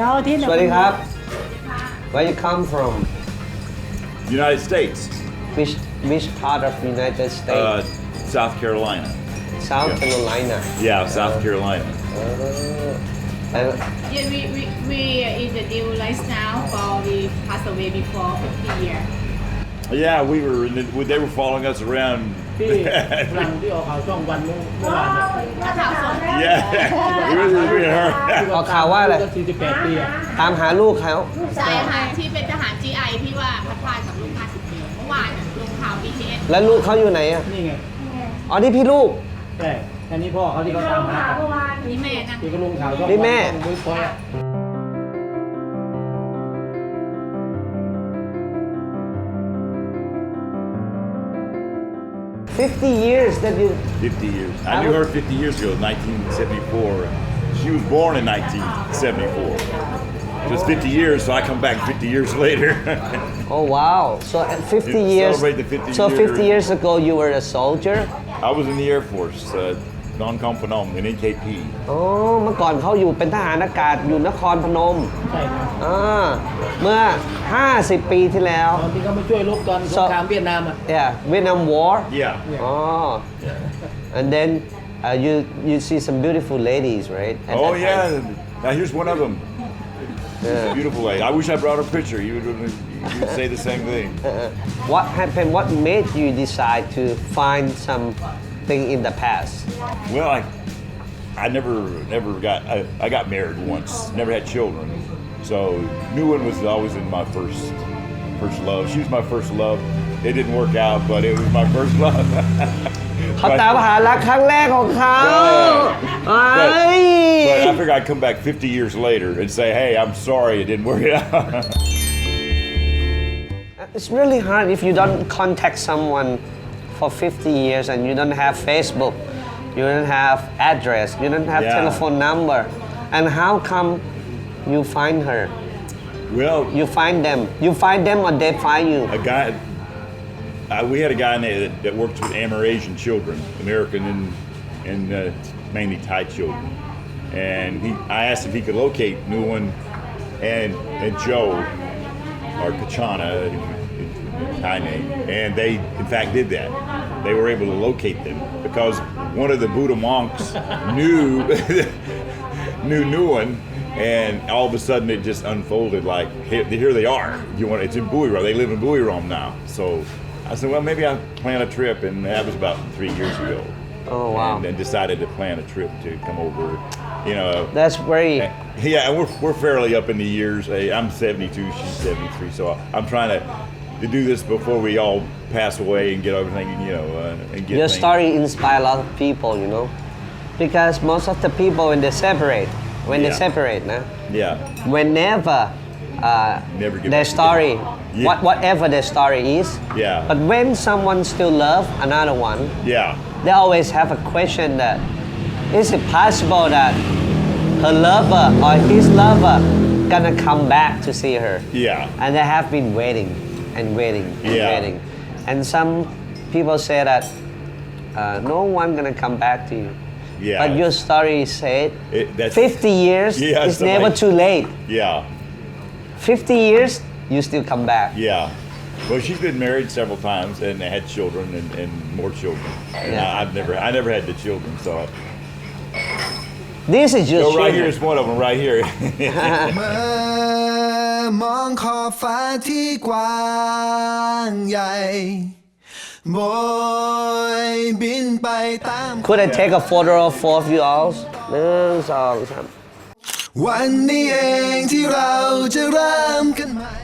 สวัสดีครับ Where you come from United States. Which part of United States South Carolina. South Carolina Yeah, South Carolina. and Yeah, we in the new lifestyle for we passed away before 50 years. Yeah, they were following us around. ที่ฝรั่งที่ออกข่าวช่องวันเมื่อวานเนี่ย Yeah, we heard. ออกข่าวว่าอะไร ก็48 ปีอะ ตามหาลูกเขา ใช่ค่ะที่เป็นทหาร GI ที่ว่าพัดพลาดกับลูก50 ปีเมื่อวานลงข่าว BTS แล้วลูกเขาอยู่ไหนอ่ะ นี่ไง อ๋อนี่พี่ลูก ใช่อันนี้พ่อเขาที่เขาตามหากัน นี่แม่นะ ที่เขาลงข่าวช่อง นี่แม่ บุ้ยพอยอะ 50 years that you 50 years. I knew her 50 years ago, 1974. She was born in 1974. Just 50 years, so I come back 50 years later. Oh wow so at 50 To years celebrate the 50 so 50 years. years ago you were a soldier I was in the Air Force, non-com Phnom in NKP. อ๋อเมื่อก่อนเขาอยู่เป็นทหารอากาศอยู่นครพนม ใช่ครับ เมื่อ 50 ปีที่แล้ว ตอนที่เขามาช่วยรบตอนสงครามเวียดนามอ่ะ Yeah Vietnam War Yeah. Oh and then you see some beautiful ladies right at Oh that time. yeah. Now here's one of them. Yeah. Beautiful lady. I wish I brought her picture. You would say the same thing. What happened what made you decide to find something in the past Well, I never got married once. Never had children. So new one was always in my first love. She was my first love. It didn't work out, but it was my first love. เขาตามหารักครั้งแรกของเขาเอ้ย But I figured I'd come back 50 years later and say, hey, I'm sorry it didn't work out. It's really hard if you don't contact someone for 50 years and you don't have Facebook, you don't have address, you don't have Yeah. telephone number. And how come you find her? Well, You find them or they find you? a guy, we had a guy that worked with Amerasian children, American and mainly Thai children. And I asked if he could locate Nguyen and Joe, or Kachana, Thai name, and they in fact did that. They were able to locate them because one of the Buddha monks knew Nguyen, and all of a sudden it just unfolded like here they are. It's in Buiram. They live in Buiram now. So I said, well, maybe I'll plan a trip, and that was about 3 years ago. Oh wow. And decided to plan a trip to come over. You know. That's very Yeah, and we're fairly up in the years. I'm 72, she's 73, so I'm trying to do this before we all pass away and get everything, you know, and get your things. story inspire a lot of people, you know, because most of the people when they separate, nah, Yeah, whenever Never give their up. story, Yeah. whatever their story is. Yeah. But when someone still love another one, yeah, they always have a question that, is it possible that her lover or his lover gonna come back to see her? yeah, And they have been waiting and waiting and Yeah. waiting. And some people say that no one gonna come back to you. Yeah. But your story said that's 50 years Yeah, is so never like- too late. yeah, 50 years, you still come back. yeah. Well, she's been married several times and had children and more children. And Yeah. I never had the children, so This is your so right here children. is one of them right here. เมื่อมองขอบฟ้าที่กว้างใหญ่โบยบินไปตาม Could I take a photo of four of you all? หนึ่งสองสาม วันนี้เองที่เราจะเริ่มกันใหม่